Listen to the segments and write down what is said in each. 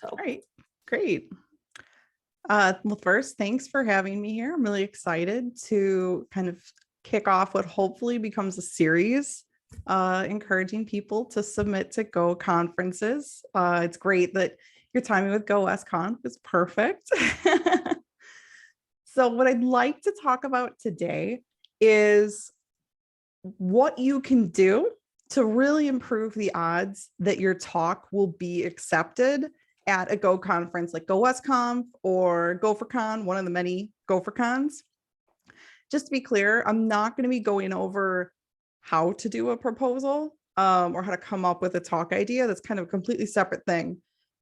So, All right, great. Well, first, thanks for having me here. I'm really excited to kind of kick off what hopefully becomes a series, encouraging people to submit to Go conferences. It's great that your timing with GoWest Conf is perfect. So what I'd like to talk about today is what you can do to really improve the odds that your talk will be accepted at a Go conference like GoWestConf or GopherCon, one of the many GopherCons. Just to be clear, I'm not going to be going over how to do a proposal or how to come up with a talk idea. That's kind of a completely separate thing.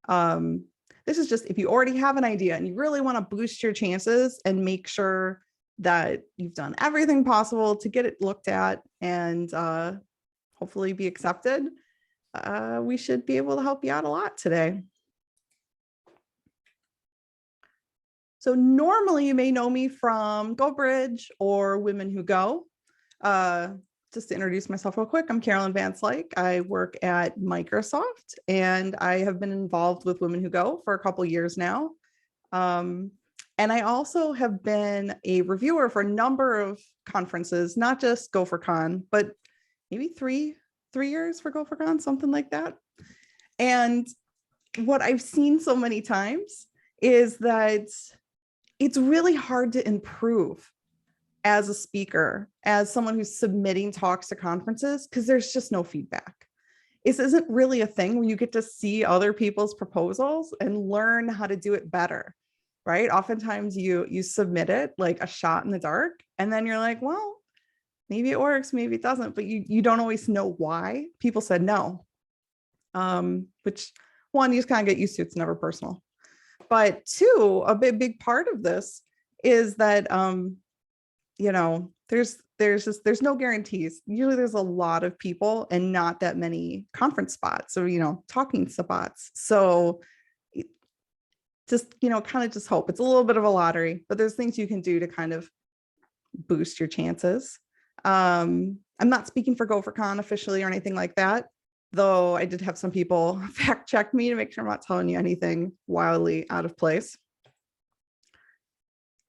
This is just if you already have an idea and you really want to boost your chances and make sure that you've done everything possible to get it looked at and hopefully be accepted, we should be able to help you out a lot today. So normally you may know me from GoBridge or Women Who Go. Just to introduce myself real quick, I'm Carolyn Van Slyke. I work at Microsoft and I have been involved with Women Who Go for a couple years now. And I also have been a reviewer for a number of conferences, not just GopherCon, but maybe three years for GopherCon, something like that. And what I've seen so many times is that it's really hard to improve as a speaker, as someone who's submitting talks to conferences, because there's just no feedback. This isn't really a thing where you get to see other people's proposals and learn how to do it better, right? Oftentimes you submit it like a shot in the dark, and then you're like, well, maybe it works, maybe it doesn't, but you don't always know why people said no. Which one, you just kind of get used to, it's never personal. But two, a big part of this is that you know, there's no guarantees. Usually there's a lot of people and not that many conference spots or, you know, talking spots. So just, you know, kind of just hope. It's a little bit of a lottery, but there's things you can do to kind of boost your chances. I'm not speaking for GopherCon officially or anything like that, though I did have some people fact check me to make sure I'm not telling you anything wildly out of place.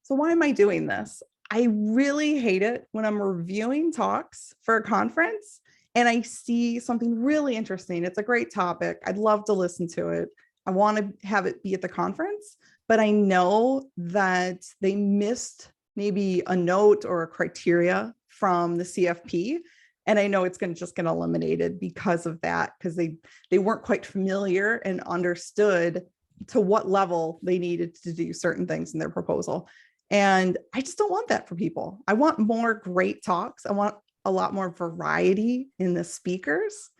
So why am I doing this? I really hate it when I'm reviewing talks for a conference and I see something really interesting. It's a great topic. I'd love to listen to it. I want to have it be at the conference, but I know that they missed maybe a note or a criteria from the CFP. And I know it's going to just get eliminated because of that, because they weren't quite familiar and understood to what level they needed to do certain things in their proposal. And I just don't want that for people. I want more great talks. I want a lot more variety in the speakers.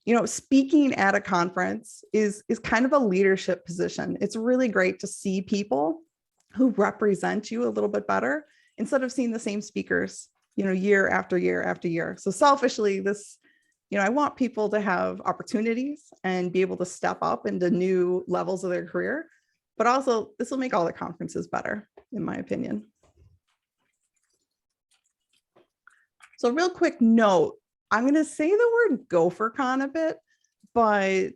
You know, speaking at a conference is kind of a leadership position. It's really great to see people who represent you a little bit better instead of seeing the same speakers, you know, year after year after year. So selfishly, this, you know, I want people to have opportunities and be able to step up into new levels of their career, but also this will make all the conferences better, in my opinion. So real quick note, I'm going to say the word GopherCon a bit, but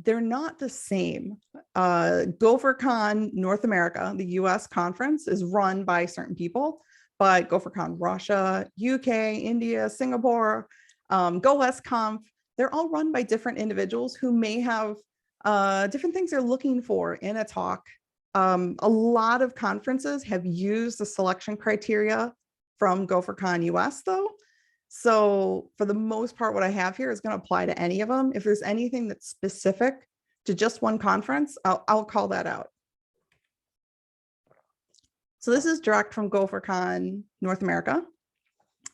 they're not the same. GopherCon North America, the US conference, is run by certain people, but GopherCon Russia, UK, India, Singapore, GoWest Conf, they're all run by different individuals who may have different things they're looking for in a talk. A lot of conferences have used the selection criteria from GopherCon US though. So for the most part, what I have here is going to apply to any of them. If there's anything that's specific to just one conference, I'll call that out. So this is direct from GopherCon North America.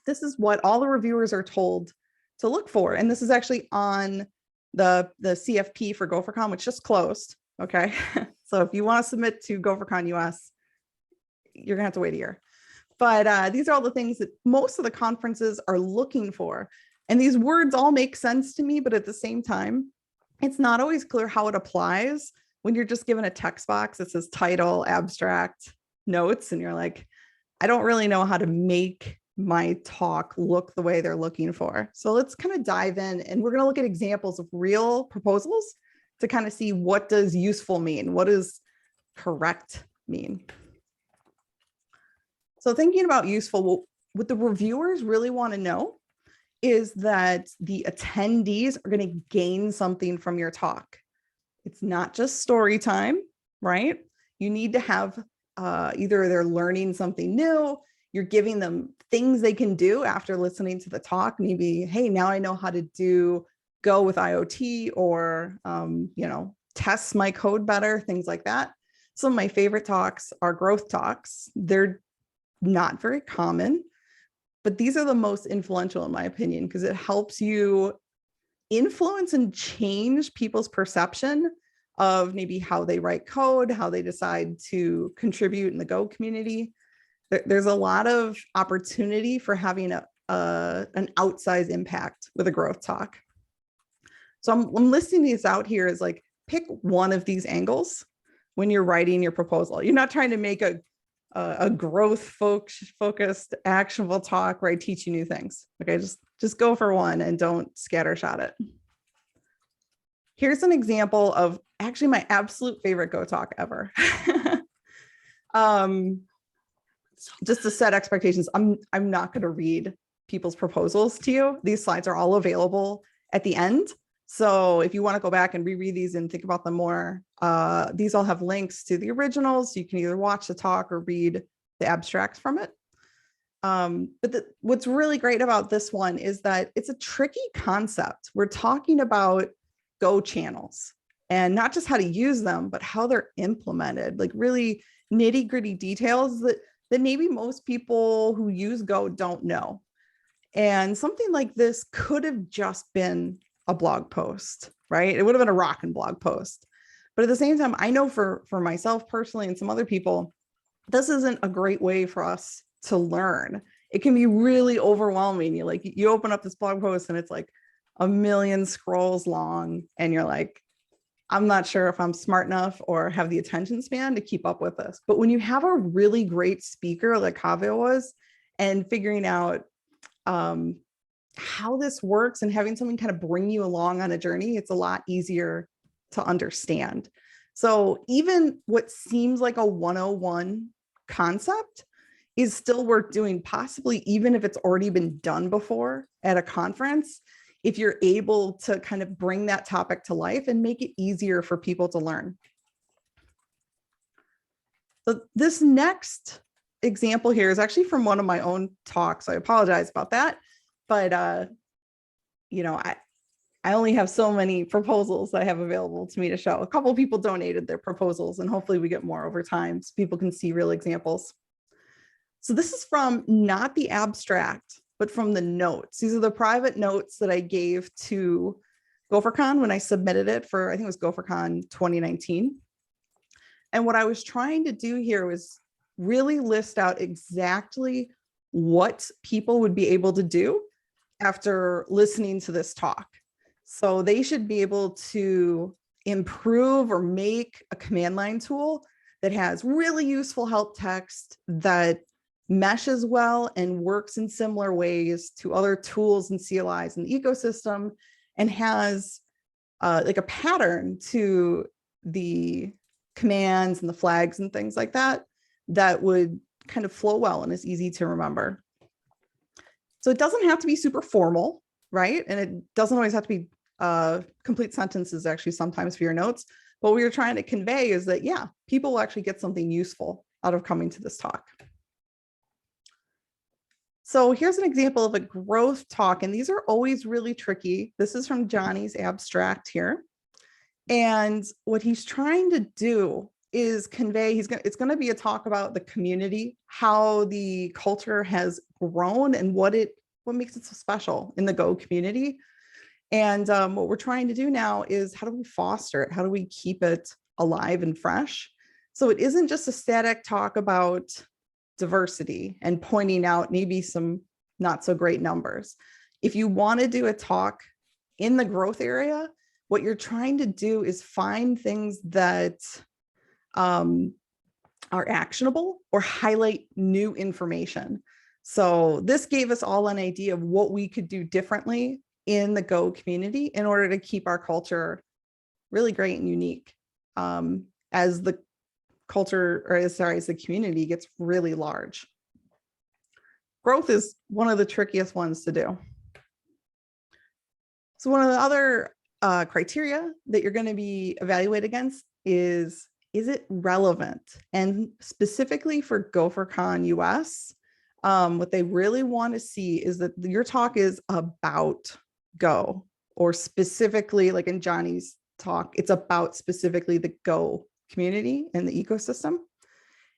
This is what all the reviewers are told to look for. And this is actually on the CFP for GopherCon, which just closed. Okay. So if you want to submit to GopherCon US, you're gonna have to wait a year. But these are all the things that most of the conferences are looking for. And these words all make sense to me, but at the same time, it's not always clear how it applies when you're just given a text box that says title, abstract, notes, and you're like, I don't really know how to make my talk look the way they're looking for. So let's kind of dive in and we're going to look at examples of real proposals to kind of see what does useful mean? What does correct mean? So thinking about useful, what the reviewers really want to know is that the attendees are going to gain something from your talk. It's not just story time, right? You need to have either they're learning something new, you're giving them things they can do after listening to the talk. Maybe, hey, now I know how to go with IoT, or, test my code better, things like that. Some of my favorite talks are growth talks. They're not very common, but these are the most influential in my opinion, because it helps you influence and change people's perception of maybe how they write code, how they decide to contribute in the Go community. There's a lot of opportunity for having an outsized impact with a growth talk. So I'm listing these out here as like, pick one of these angles when you're writing your proposal. You're not trying to make a growth focused actionable talk where I teach you new things. Okay, just go for one and don't scattershot it. Here's an example of actually my absolute favorite Go talk ever. Just to set expectations, I'm not going to read people's proposals to you. These slides are all available at the end. So if you want to go back and reread these and think about them more, these all have links to the originals. So you can either watch the talk or read the abstracts from it. But what's really great about this one is that it's a tricky concept. We're talking about Go channels, and not just how to use them, but how they're implemented, like really nitty gritty details that maybe most people who use Go don't know. And something like this could have just been a blog post, right? It would have been a rockin' blog post. But at the same time, I know for myself personally and some other people, this isn't a great way for us to learn. It can be really overwhelming. You open up this blog post and it's like a million scrolls long, and you're like, I'm not sure if I'm smart enough or have the attention span to keep up with this. But when you have a really great speaker like Kaveh was, and figuring out how this works and having someone kind of bring you along on a journey, it's a lot easier to understand. So even what seems like a 101 concept is still worth doing, possibly even if it's already been done before at a conference, if you're able to kind of bring that topic to life and make it easier for people to learn. So this next example here is actually from one of my own talks. I apologize about that, but I only have so many proposals that I have available to me to show. A couple of people donated their proposals, and hopefully we get more over time so people can see real examples. So this is from not the abstract, but from the notes. These are the private notes that I gave to GopherCon when I submitted it for, I think it was GopherCon 2019. And what I was trying to do here was really list out exactly what people would be able to do after listening to this talk. So they should be able to improve or make a command line tool that has really useful help text that meshes well and works in similar ways to other tools and CLIs in the ecosystem, and has like a pattern to the commands and the flags and things like that, that would kind of flow well and is easy to remember. So it doesn't have to be super formal, right? And it doesn't always have to be complete sentences actually sometimes for your notes. But what we're trying to convey is that, yeah, people will actually get something useful out of coming to this talk. So here's an example of a growth talk, and these are always really tricky. This is from Johnny's abstract here. And what he's trying to do is convey, it's going to be a talk about the community, how the culture has grown and what makes it so special in the Go community. And what we're trying to do now is, how do we foster it? How do we keep it alive and fresh? So it isn't just a static talk about diversity and pointing out maybe some not so great numbers. If you want to do a talk in the growth area, what you're trying to do is find things that are actionable or highlight new information. So this gave us all an idea of what we could do differently in the Go community in order to keep our culture really great and unique as the culture, or sorry, as the community gets really large. Growth is one of the trickiest ones to do. So one of the other criteria that you're going to be evaluated against is it relevant? And specifically for GopherCon US, what they really want to see is that your talk is about Go, or specifically, like in Johnny's talk, it's about specifically the Go community and the ecosystem.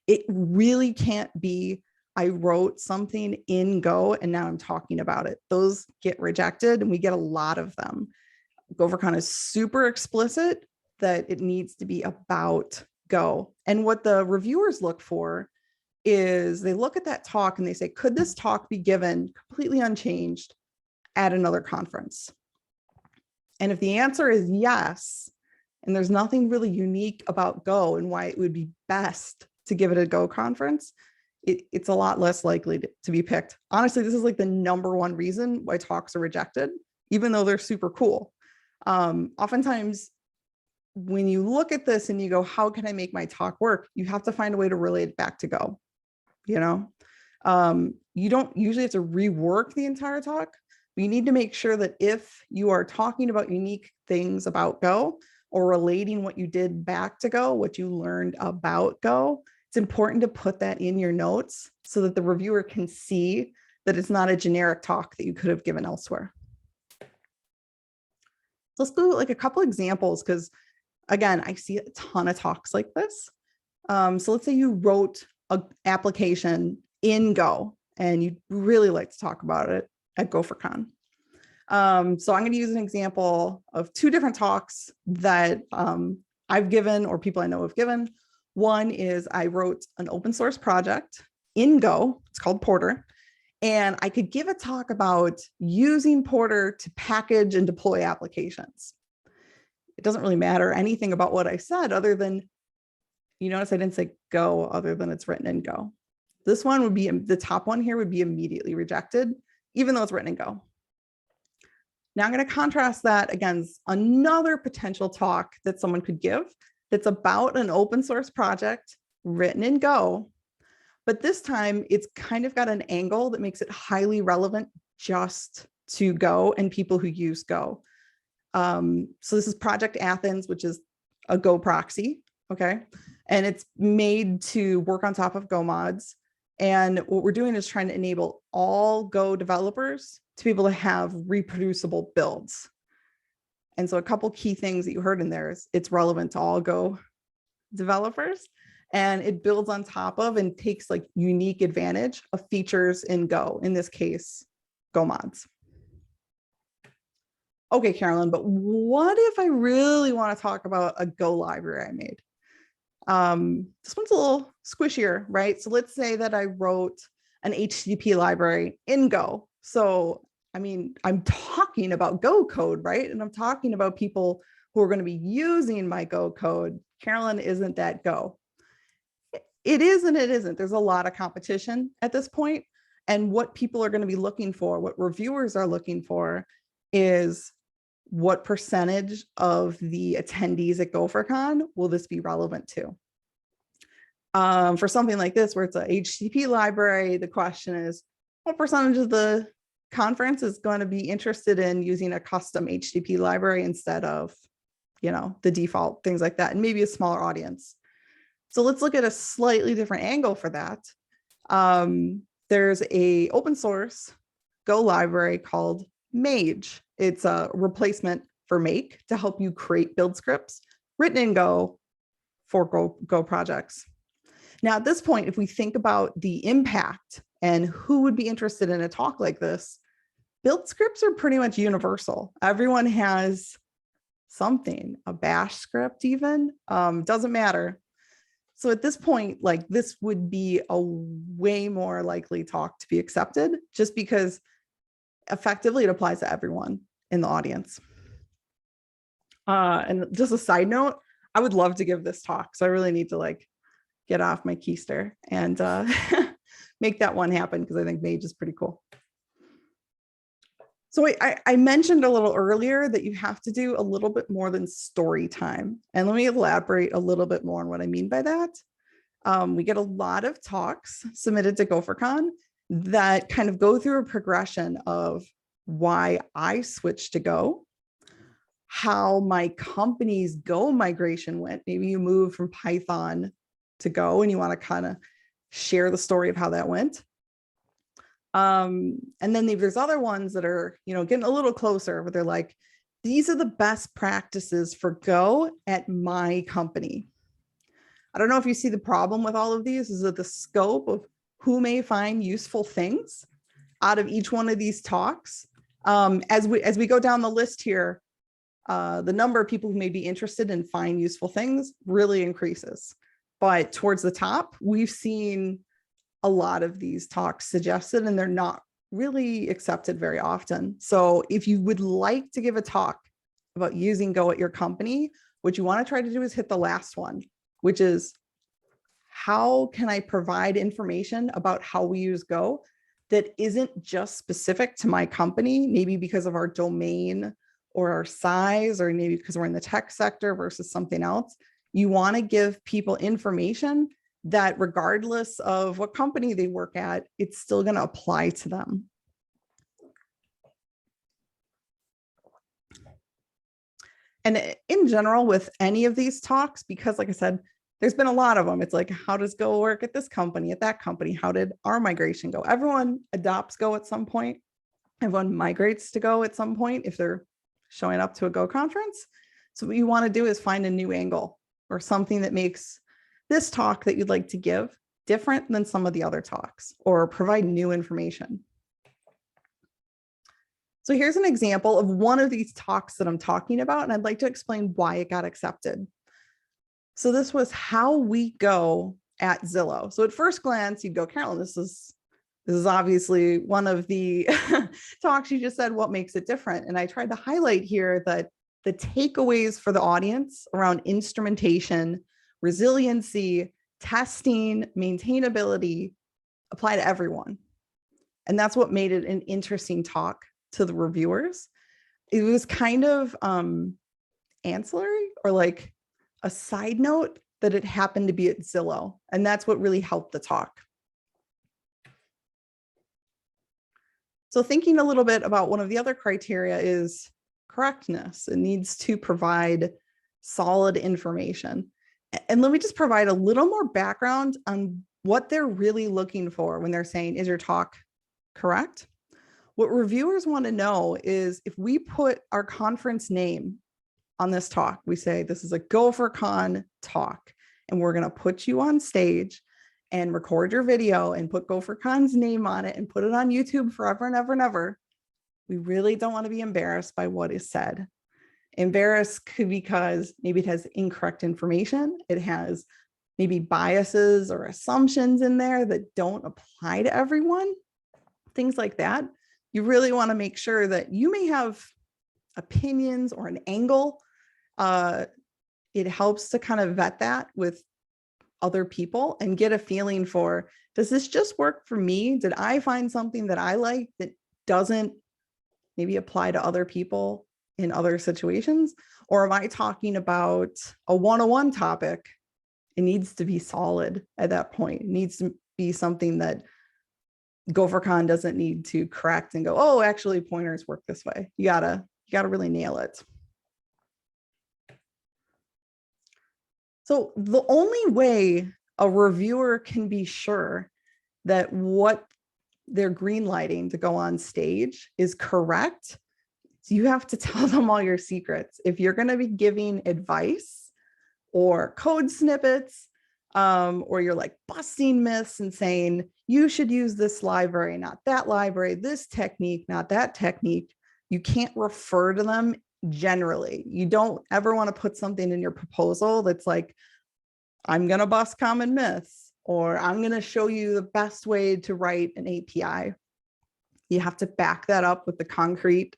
It really can't be, I wrote something in Go and now I'm talking about it. Those get rejected, and we get a lot of them. GopherCon is super explicit that it needs to be about Go. And what the reviewers look for is they look at that talk and they say, could this talk be given completely unchanged at another conference? And if the answer is yes, and there's nothing really unique about Go and why it would be best to give it a Go conference, it's a lot less likely to be picked. Honestly, this is like the #1 reason why talks are rejected, even though they're super cool. Oftentimes, when you look at this and you go, how can I make my talk work? You have to find a way to relate it back to Go. You know, you don't usually have to rework the entire talk, but you need to make sure that if you are talking about unique things about Go, or relating what you did back to Go, what you learned about Go, it's important to put that in your notes so that the reviewer can see that it's not a generic talk that you could have given elsewhere. Let's do like a couple examples, because again, I see a ton of talks like this. So let's say you wrote an application in Go and you'd really like to talk about it at GopherCon. So I'm going to use an example of 2 different talks that I've given, or people I know have given. One is I wrote an open source project in Go. It's called Porter. And I could give a talk about using Porter to package and deploy applications. It doesn't really matter anything about what I said other than, you notice I didn't say Go other than it's written in Go. This one would be, the top one here would be immediately rejected, even though it's written in Go. Now I'm going to contrast that against another potential talk that someone could give that's about an open source project written in Go, but this time it's kind of got an angle that makes it highly relevant just to Go and people who use Go. So this is Project Athens, which is a Go proxy, okay? And it's made to work on top of Go mods. And what we're doing is trying to enable all Go developers to be able to have reproducible builds. And so a couple key things that you heard in there is it's relevant to all Go developers, and it builds on top of and takes like unique advantage of features in Go, in this case, Go mods. Okay, Carolyn, but what if I really want to talk about a Go library I made? This one's a little squishier, right? So let's say that I wrote an HTTP library in Go. So, I mean, I'm talking about Go code, right? And I'm talking about people who are going to be using my Go code. Carolyn, isn't that Go? It is and it isn't. There's a lot of competition at this point. And what people are going to be looking for, what reviewers are looking for, is what percentage of the attendees at GopherCon will this be relevant to? For something like this, where it's a HTTP library, the question is, what percentage of the conference is going to be interested in using a custom HTTP library instead of, you know, the default, things like that, and maybe a smaller audience. So let's look at a slightly different angle for that. There's a open source Go library called Mage. It's a replacement for Make to help you create build scripts written in Go for Go projects. Now, at this point, if we think about the impact and who would be interested in a talk like this, build scripts are pretty much universal. Everyone has something, a bash script even, doesn't matter. So at this point, like, this would be a way more likely talk to be accepted, just because effectively it applies to everyone in the audience. And just a side note, I would love to give this talk. So I really need to like get off my keister and make that one happen, because I think Mage is pretty cool. So I mentioned a little earlier that you have to do a little bit more than story time. And let me elaborate a little bit more on what I mean by that. We get a lot of talks submitted to GopherCon that kind of go through a progression of why I switched to Go, how my company's Go migration went. Maybe you moved from Python to Go and you want to kind of share the story of how that went. And then there's other ones that are, getting a little closer, but they're like, these are the best practices for Go at my company. I don't know if you see the problem with all of these is that the scope of who may find useful things out of each one of these talks. As we go down the list here, the number of people who may be interested in find useful things really increases. But towards the top, we've seen a lot of these talks suggested, and they're not really accepted very often. So if you would like to give a talk about using Go at your company, what you want to try to do is hit the last one, which is how can I provide information about how we use Go that isn't just specific to my company, maybe because of our domain or our size, or maybe because we're in the tech sector versus something else. You want to give people information that regardless of what company they work at, it's still going to apply to them. And in general, with any of these talks, because like I said, there's been a lot of them. It's like, how does Go work at this company, at that company? How did our migration go? Everyone adopts Go at some point. Everyone migrates to Go at some point if they're showing up to a Go conference. So what you want to do is find a new angle or something that makes this talk that you'd like to give different than some of the other talks, or provide new information. So here's an example of one of these talks that I'm talking about, and I'd like to explain why it got accepted. So this was how we go at Zillow. So at first glance, you'd go, Carolyn, this is obviously one of the talks you just said, what makes it different? And I tried to highlight here that the takeaways for the audience around instrumentation, resiliency, testing, maintainability apply to everyone. And that's what made it an interesting talk to the reviewers. It was kind of ancillary, or like a side note, that it happened to be at Zillow. And that's what really helped the talk. So thinking a little bit about one of the other criteria is correctness. It needs to provide solid information. And let me just provide a little more background on what they're really looking for when they're saying, is your talk correct? What reviewers want to know is, if we put our conference name on this talk, we say this is a GopherCon talk, and we're going to put you on stage and record your video and put GopherCon's name on it and put it on YouTube forever and ever and ever. We really don't want to be embarrassed by what is said. Embarrassed could be because maybe it has incorrect information. It has maybe biases or assumptions in there that don't apply to everyone. Things like that. You really want to make sure that you may have opinions or an angle. It helps to kind of vet that with other people and get a feeling for, does this just work for me? Did I find something that I like that doesn't maybe apply to other people in other situations? Or am I talking about a 101 topic? It needs to be solid at that point. It needs to be something that GopherCon doesn't need to correct and go, oh, actually pointers work this way. You gotta really nail it. So the only way a reviewer can be sure that what they're greenlighting to go on stage is correct, you have to tell them all your secrets. If you're going to be giving advice or code snippets, or you're like busting myths and saying, you should use this library, not that library, this technique, not that technique, you can't refer to them generally. You don't ever want to put something in your proposal that's like, I'm going to bust common myths, or I'm going to show you the best way to write an API. You have to back that up with the concrete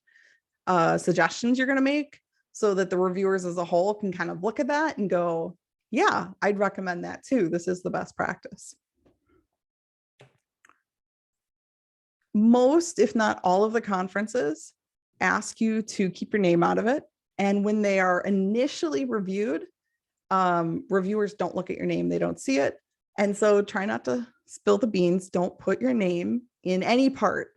suggestions you're going to make, so that the reviewers as a whole can kind of look at that and go, yeah, I'd recommend that too. This is the best practice. Most, if not all of the conferences ask you to keep your name out of it. And when they are initially reviewed, reviewers don't look at your name, they don't see it. And so try not to spill the beans. Don't put your name in any part,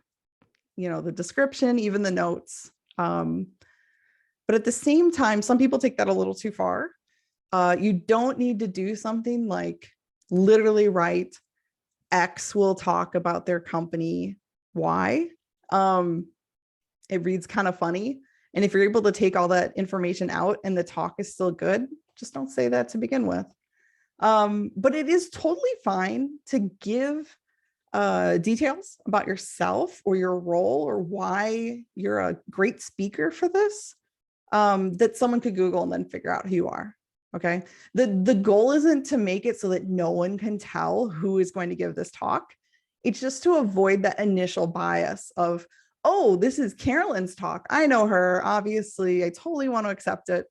the description, even the notes. But at the same time, some people take that a little too far. You don't need to do something like literally write X will talk about their company Y. It reads kind of funny. And if you're able to take all that information out and the talk is still good, just don't say that to begin with. But it is totally fine to give details about yourself or your role or why you're a great speaker for this, that someone could Google and then figure out who you are. Okay. The goal isn't to make it so that no one can tell who is going to give this talk. It's just to avoid that initial bias of, oh, this is Carolyn's talk. I know her. Obviously, I totally want to accept it.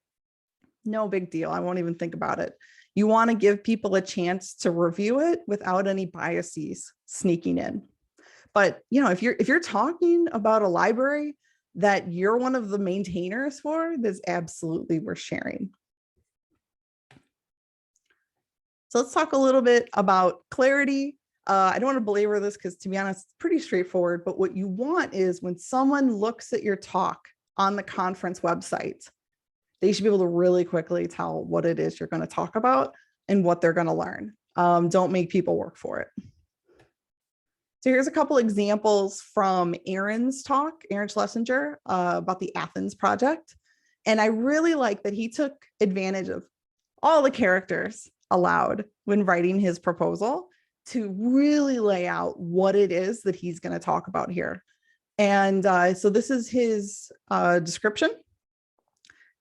No big deal. I won't even think about it. You want to give people a chance to review it without any biases sneaking in. But if you're talking about a library that you're one of the maintainers for, that's absolutely worth sharing. So let's talk a little bit about clarity. I don't want to belabor this because, to be honest, it's pretty straightforward. But what you want is when someone looks at your talk on the conference website, they should be able to really quickly tell what it is you're going to talk about and what they're going to learn. Don't make people work for it. So here's a couple examples from Aaron's talk, Aaron Schlesinger, about the Athens project. And I really like that he took advantage of all the characters allowed when writing his proposal to really lay out what it is that he's going to talk about here. And so this is his description.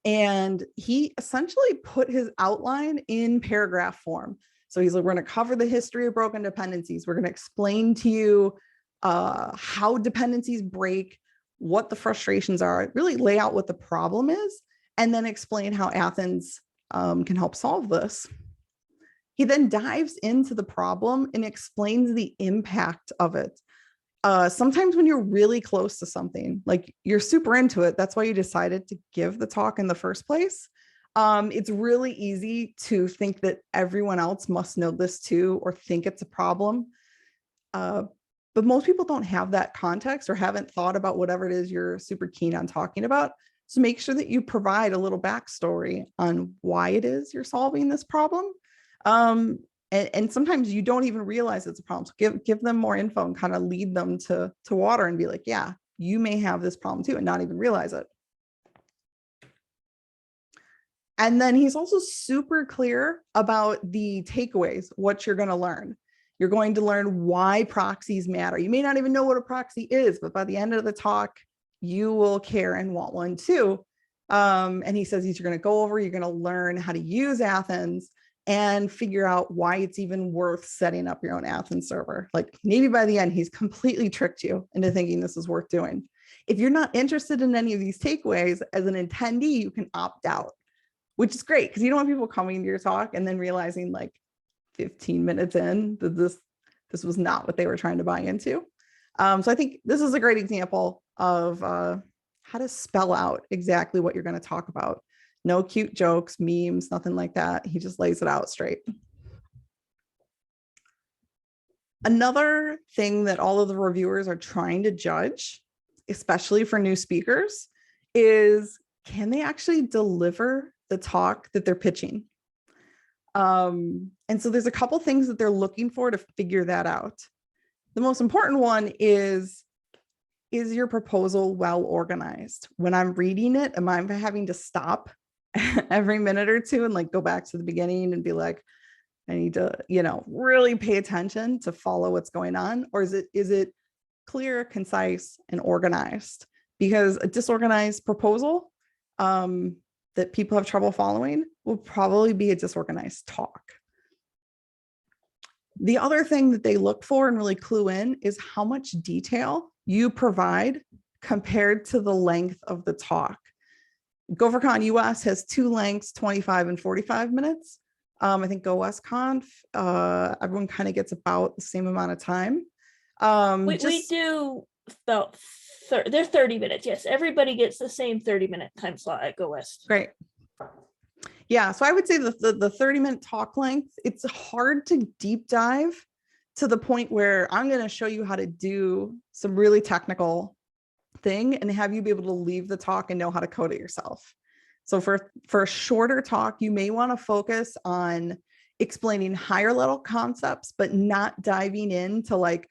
And he essentially put his outline in paragraph form. So he's like, we're going to cover the history of broken dependencies. We're going to explain to you how dependencies break, what the frustrations are, really lay out what the problem is, and then explain how Athens can help solve this. He then dives into the problem and explains the impact of it. Sometimes when you're really close to something, like you're super into it, that's why you decided to give the talk in the first place. It's really easy to think that everyone else must know this too, or think it's a problem. But most people don't have that context or haven't thought about whatever it is you're super keen on talking about. So make sure that you provide a little backstory on why it is you're solving this problem. And sometimes you don't even realize it's a problem. So give them more info and kind of lead them to water and be like, yeah, you may have this problem too, and not even realize it. And then he's also super clear about the takeaways, what you're going to learn. You're going to learn why proxies matter. You may not even know what a proxy is, but by the end of the talk, you will care and want one too. And he says you're going to go over, you're going to learn how to use Athens and figure out why it's even worth setting up your own Athens server. Like maybe by the end, he's completely tricked you into thinking this is worth doing. If you're not interested in any of these takeaways, as an attendee, you can opt out, which is great because you don't want people coming to your talk and then realizing like 15 minutes in that this was not what they were trying to buy into. So I think this is a great example of how to spell out exactly what you're going to talk about. No cute jokes, memes, nothing like that. He just lays it out straight. Another thing that all of the reviewers are trying to judge, especially for new speakers, is can they actually deliver the talk that they're pitching? And so there's a couple things that they're looking for to figure that out. The most important one is your proposal well organized? When I'm reading it, am I having to stop every minute or two and like go back to the beginning and be like, I need to, really pay attention to follow what's going on? Or is it clear, concise, and organized? Because a disorganized proposal that people have trouble following will probably be a disorganized talk. The other thing that they look for and really clue in is how much detail you provide compared to the length of the talk. GopherCon US has two lengths, 25 and 45 minutes. I think GoWest Conf, everyone kind of gets about the same amount of time. We do they're 30 minutes. Yes, everybody gets the same 30-minute time slot at GoWest. Great. Yeah, so I would say the 30-minute talk length, it's hard to deep dive to the point where I'm going to show you how to do some really technical thing and have you be able to leave the talk and know how to code it yourself. So for a shorter talk, you may want to focus on explaining higher level concepts, but not diving into like,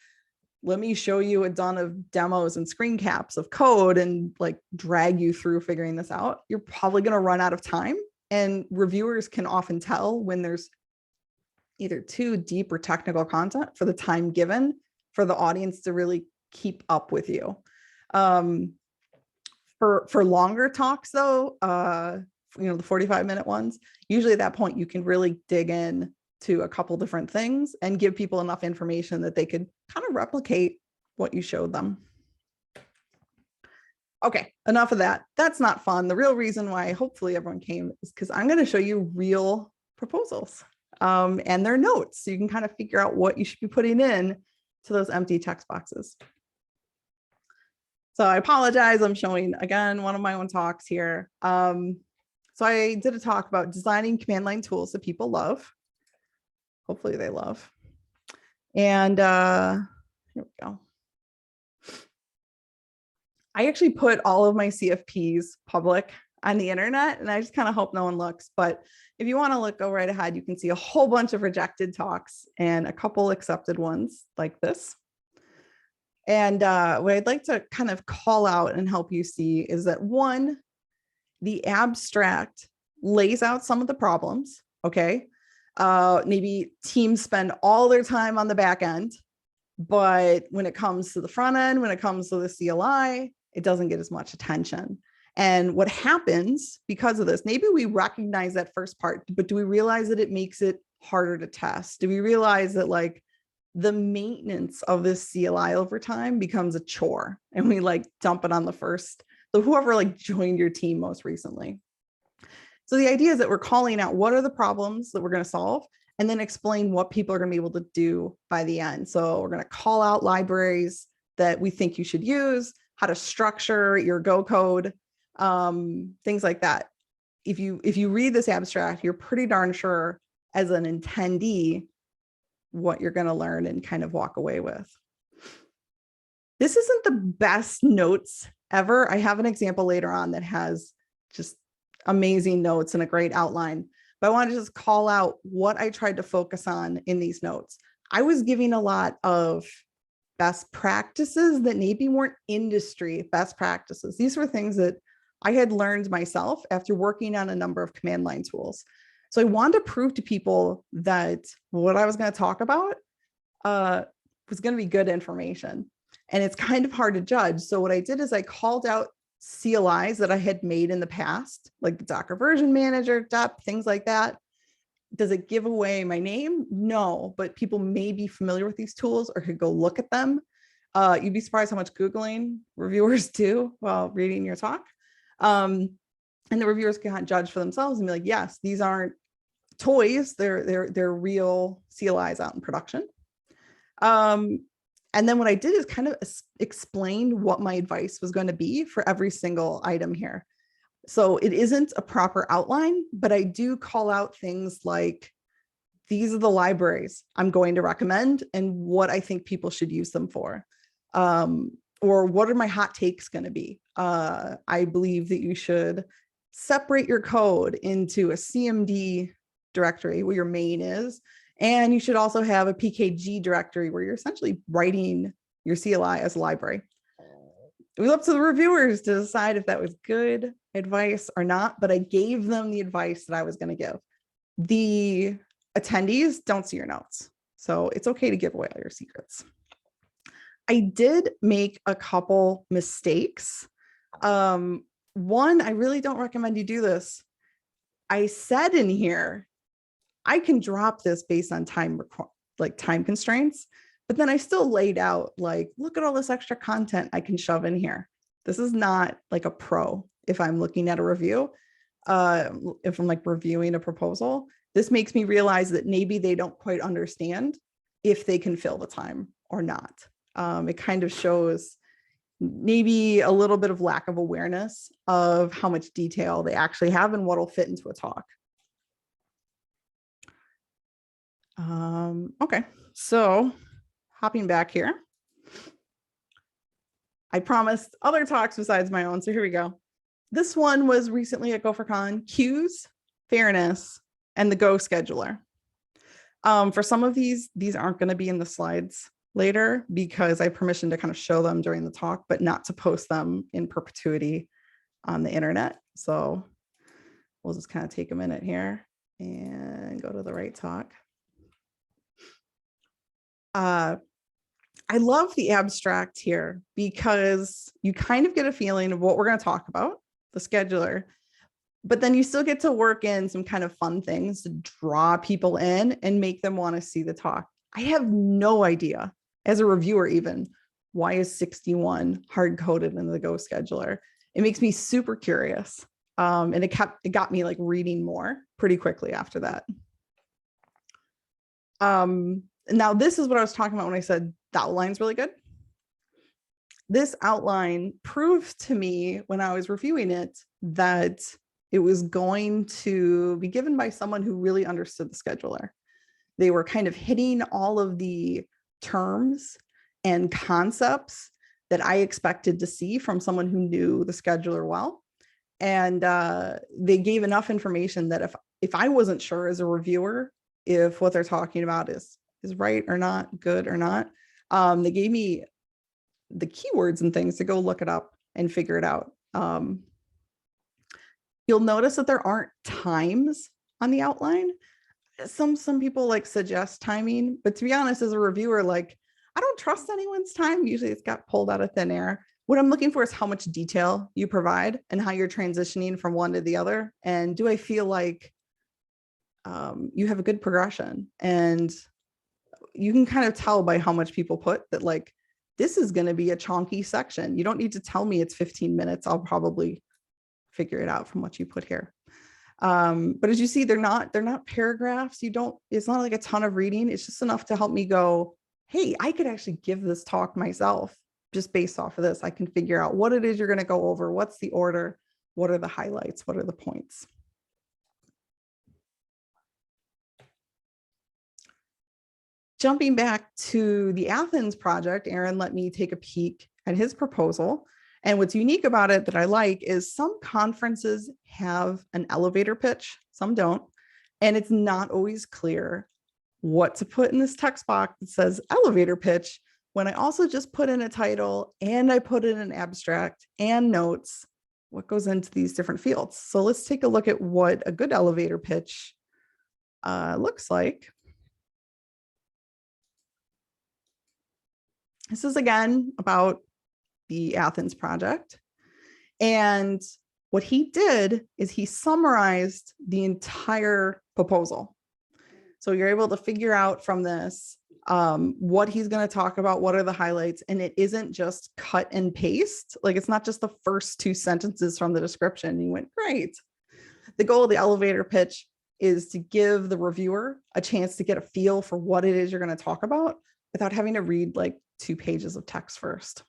let me show you a ton of demos and screen caps of code and like drag you through figuring this out. You're probably going to run out of time, and reviewers can often tell when there's either too deep or technical content for the time given for the audience to really keep up with you. For longer talks though, the 45-minute ones, usually at that point you can really dig in to a couple different things and give people enough information that they could kind of replicate what you showed them. Okay, enough of that. That's not fun. The real reason why hopefully everyone came is because I'm going to show you real proposals and their notes, so you can kind of figure out what you should be putting in to those empty text boxes. So I apologize. I'm showing again one of my own talks here. So I did a talk about designing command line tools that people love. Hopefully they love. And here we go. I actually put all of my CFPs public on the internet, and I just kind of hope no one looks. But if you want to look, go right ahead. You can see a whole bunch of rejected talks and a couple accepted ones like this. And what I'd like to kind of call out and help you see is that, one, the abstract lays out some of the problems, okay? Maybe teams spend all their time on the back end, but when it comes to the front end, when it comes to the CLI, it doesn't get as much attention. And what happens because of this, maybe we recognize that first part, but do we realize that it makes it harder to test? Do we realize that like the maintenance of this CLI over time becomes a chore and we like dump it on whoever like joined your team most recently? So the idea is that we're calling out what are the problems that we're going to solve and then explain what people are going to be able to do by the end. So we're going to call out libraries that we think you should use, how to structure your Go code, things like that. If you read this abstract, you're pretty darn sure as an attendee what you're going to learn and kind of walk away with. This isn't the best notes ever. I have an example later on that has just amazing notes and a great outline, but I want to just call out what I tried to focus on in these notes. I was giving a lot of best practices that maybe weren't industry best practices. These were things that I had learned myself after working on a number of command line tools. So I wanted to prove to people that what I was going to talk about was going to be good information. And it's kind of hard to judge. So what I did is I called out CLIs that I had made in the past, like the Docker version manager, DEP, things like that. Does it give away my name? No, but people may be familiar with these tools or could go look at them. You'd be surprised how much Googling reviewers do while reading your talk. And the reviewers can judge for themselves and be like, yes, these aren't toys, they're real CLIs out in production. And then what I did is kind of explain what my advice was going to be for every single item here. So it isn't a proper outline, but I do call out things like, these are the libraries I'm going to recommend and what I think people should use them for. Or what are my hot takes going to be? I believe that you should separate your code into a CMD directory where your main is, and you should also have a PKG directory where you're essentially writing your CLI as a library. It was up to the reviewers to decide if that was good advice or not, but I gave them the advice that I was going to give. The attendees don't see your notes, so it's okay to give away all your secrets. I did make a couple mistakes. One, I really don't recommend you do this. I said in here, I can drop this based on time constraints, but then I still laid out like, look at all this extra content I can shove in here. This is not like a pro. If I'm looking at a review, if I'm like reviewing a proposal, this makes me realize that maybe they don't quite understand if they can fill the time or not. It kind of shows maybe a little bit of lack of awareness of how much detail they actually have and what will fit into a talk. Okay, so hopping back here. I promised other talks besides my own, so here we go. This one was recently at GopherCon, Cues, Fairness, and the Go Scheduler. For some of these aren't going to be in the slides later because I have permission to kind of show them during the talk, but not to post them in perpetuity on the internet. So we'll just kind of take a minute here and go to the right talk. I love the abstract here because you kind of get a feeling of what we're going to talk about, the scheduler, but then you still get to work in some kind of fun things to draw people in and make them want to see the talk. I have no idea as a reviewer, even why is 61 hard coded in the Go scheduler? It makes me super curious. And it got me like reading more pretty quickly after that. Now this is what I was talking about when I said the outline's really good. This outline proved to me when I was reviewing it that it was going to be given by someone who really understood the scheduler. They were kind of hitting all of the terms and concepts that I expected to see from someone who knew the scheduler well. And they gave enough information that if I wasn't sure as a reviewer if what they're talking about is right or not, good or not, they gave me the keywords and things to go look it up and figure it out. You'll notice that there aren't times on the outline. Some people like suggest timing, but to be honest, as a reviewer, like I don't trust anyone's time. Usually it's got pulled out of thin air. What I'm looking for is how much detail you provide and how you're transitioning from one to the other. And do I feel like you have a good progression? And you can kind of tell by how much people put that, like, this is going to be a chunky section. You don't need to tell me it's 15 minutes. I'll probably figure it out from what you put here. But as you see, they're not paragraphs. It's not like a ton of reading. It's just enough to help me go, hey, I could actually give this talk myself just based off of this. I can figure out what it is you're going to go over. What's the order? What are the highlights? What are the points? Jumping back to the Athens project, Aaron let me take a peek at his proposal. And what's unique about it that I like is some conferences have an elevator pitch, some don't. And it's not always clear what to put in this text box that says elevator pitch when I also just put in a title and I put in an abstract and notes, what goes into these different fields. So let's take a look at what a good elevator pitch looks like. This is again about the Athens project. And what he did is he summarized the entire proposal. So you're able to figure out from this what he's going to talk about, what are the highlights, and it isn't just cut and paste. Like it's not just the first 2 sentences from the description. You went, great. The goal of the elevator pitch is to give the reviewer a chance to get a feel for what it is you're going to talk about without having to read like 2 pages of text first.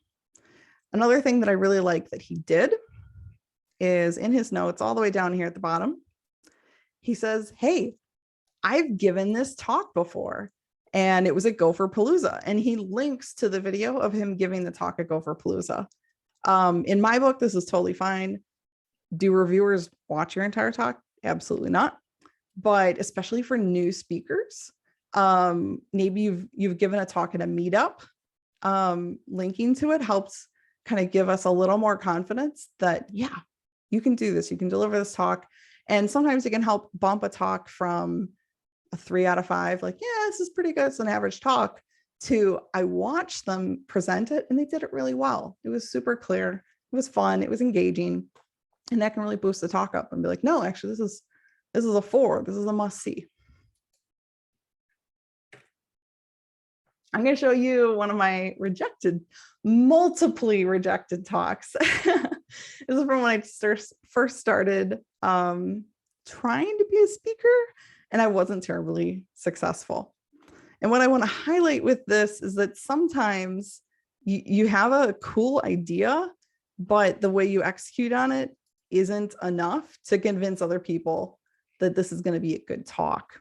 Another thing that I really like that he did is in his notes all the way down here at the bottom, he says, hey, I've given this talk before and it was at GopherPalooza, and he links to the video of him giving the talk at GopherPalooza. In my book, this is totally fine. Do reviewers watch your entire talk? Absolutely not. But especially for new speakers, maybe you've given a talk at a meetup, linking to it helps kind of give us a little more confidence that, yeah, you can do this, you can deliver this talk. And sometimes it can help bump a talk from a 3 out of 5, like, yeah, this is pretty good, it's an average talk, to I watched them present it and they did it really well. It was super clear, it was fun, it was engaging, and that can really boost the talk up and be like, no, actually, this is a 4, this is a must see. I'm going to show you one of my multiply rejected talks. This is from when I first started trying to be a speaker, and I wasn't terribly successful. And what I want to highlight with this is that sometimes you have a cool idea, but the way you execute on it isn't enough to convince other people that this is going to be a good talk.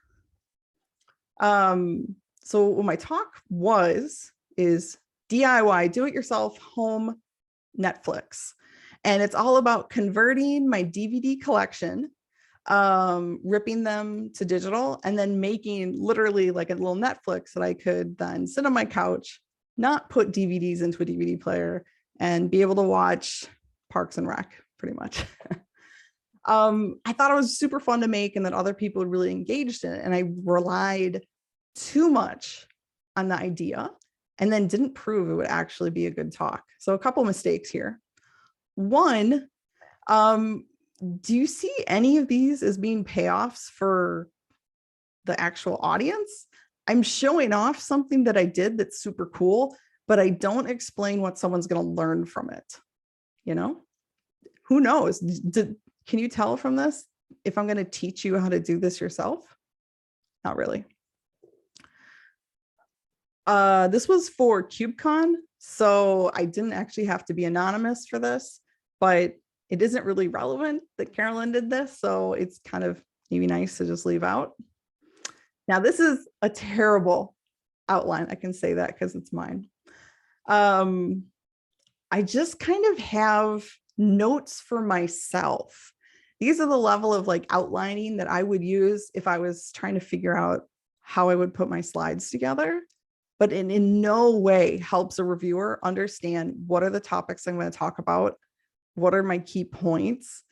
So what my talk is DIY, do it yourself home Netflix. And it's all about converting my DVD collection, ripping them to digital, and then making literally like a little Netflix that I could then sit on my couch, not put DVDs into a DVD player, and be able to watch Parks and Rec pretty much. I thought it was super fun to make and that other people really engaged in it. And I relied too much on the idea and then didn't prove it would actually be a good talk. So a couple mistakes here. One, do you see any of these as being payoffs for the actual audience? I'm showing off something that I did that's super cool, but I don't explain what someone's going to learn from it. You know, who knows? Can you tell from this if I'm going to teach you how to do this yourself? Not really. This was for CubeCon, so I didn't actually have to be anonymous for this, but it isn't really relevant that Carolyn did this, so it's kind of maybe nice to just leave out. Now, this is a terrible outline. I can say that because it's mine. I just kind of have notes for myself. These are the level of like outlining that I would use if I was trying to figure out how I would put my slides together, but in no way helps a reviewer understand what are the topics I'm going to talk about, what are my key points,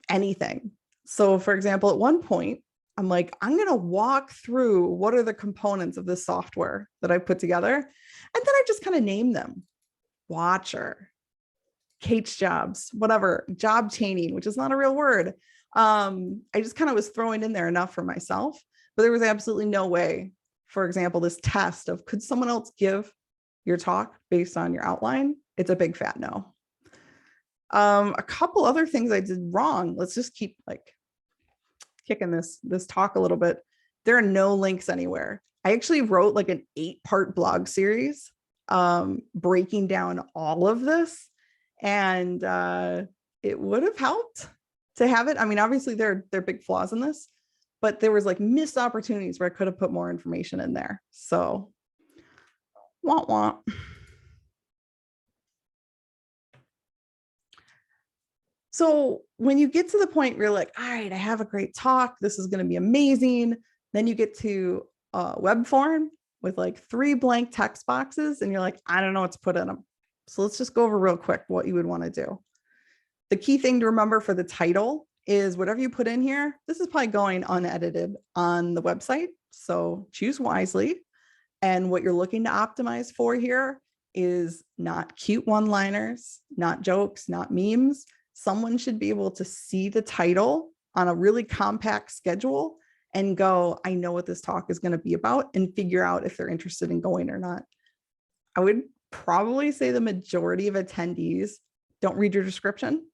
anything. So for example, at one point, I'm like, I'm going to walk through what are the components of this software that I put together. And then I just kind of name them. Watcher, Kate's jobs, whatever, job chaining, which is not a real word. I just kind of was throwing in there enough for myself, but there was absolutely no way, for example, this test of could someone else give your talk based on your outline? It's a big fat no. A couple other things I did wrong. Let's just keep like kicking this talk a little bit. There are no links anywhere. I actually wrote like an 8-part blog series breaking down all of this, and it would have helped to have it. I mean, obviously there are big flaws in this, but there was like missed opportunities where I could have put more information in there. So wah wah. So when you get to the point where you're like, all right, I have a great talk, this is going to be amazing, then you get to a web form with like 3 blank text boxes and you're like, I don't know what to put in them. So let's just go over real quick what you would want to do. The key thing to remember for the title is whatever you put in here, this is probably going unedited on the website. So choose wisely. And what you're looking to optimize for here is not cute one-liners, not jokes, not memes. Someone should be able to see the title on a really compact schedule and go, I know what this talk is going to be about, and figure out if they're interested in going or not. I would probably say the majority of attendees don't read your description.